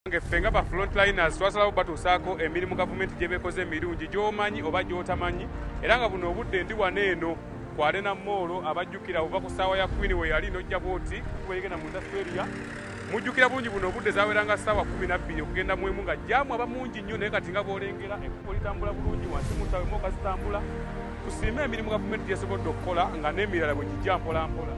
Fenga ba frontliners twasalawo batusaako emirimu gavumenti gye bekoze emirungi gy'omanyi oba gy'otamanyi era nga buno obudde ndi wano eno kwale na moolo abajjukira oba ku ssaawa ya Queen we yali n'ojja booti wegenda mu Australia mujjukira bulungi buno obudde zaaweranga ssaawa 12 okugenda mwemu nga jjaamu aba mungi nnyo naye kati nga bw'olengera ekkubo litambula bulungi wansi mutawemu okazitambula tusiime emirimu gavumenti gyesobodde okukola nga n'emirala bwe gijja mpola mpola.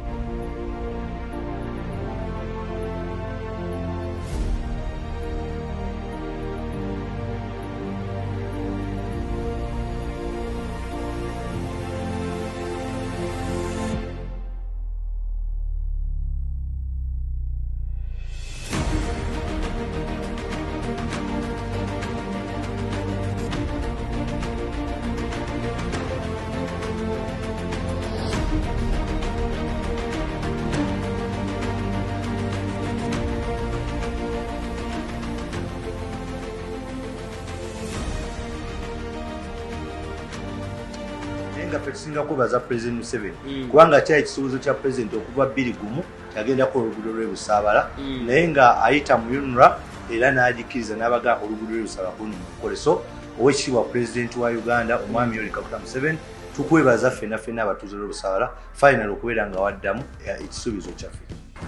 Tusinga kubaza President Museveni kubanga kya ekisuubizo kya President okuva 2 yagenda ku oluguudo lw'Ebusaabala naye nga ayita mu UNRA era n'ajikiriza n'abaga oluguudo lw'Ebusaabala ku mukoleso ow'ekitiibwa President wa Uganda omwami Yoweri Kaguta Museveni tukwebaza ffenna abatuuze lw'Ebusaabala final okubeera nga waddamu ekisuubizo kyaffe.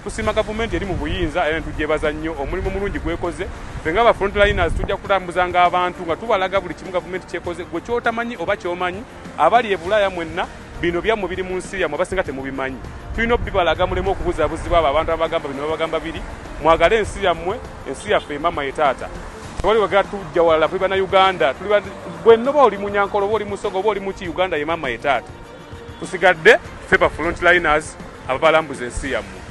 Tusima gavumenti eri mu buyinza era tugyebaza nnyo omulimu mulungi gwekoze fenga aba frontliners tujja kutambuzanga abantu nga tubalaga buli kimu gavumenti kyekoze gwe kyotamanyi oba kyomanyi abali e Bulaaya mwenna bino byammwe biri mu nsi yammwe abasinga temubimanyi tulina obibalaga mulemu okubuzaabuzibwa abo abantu abagamba bino babagamba biri mwagale ensi yammwe ensi yaffe mama ye taata tewali wagala tujja walala tuli bana Uganda tuli bwenna oba oli Munyankolo oba oli Musogo oba oli muki Uganda ye mama ye taata tusigadde ffe ba frontliners ababalambuza ensi yammwe.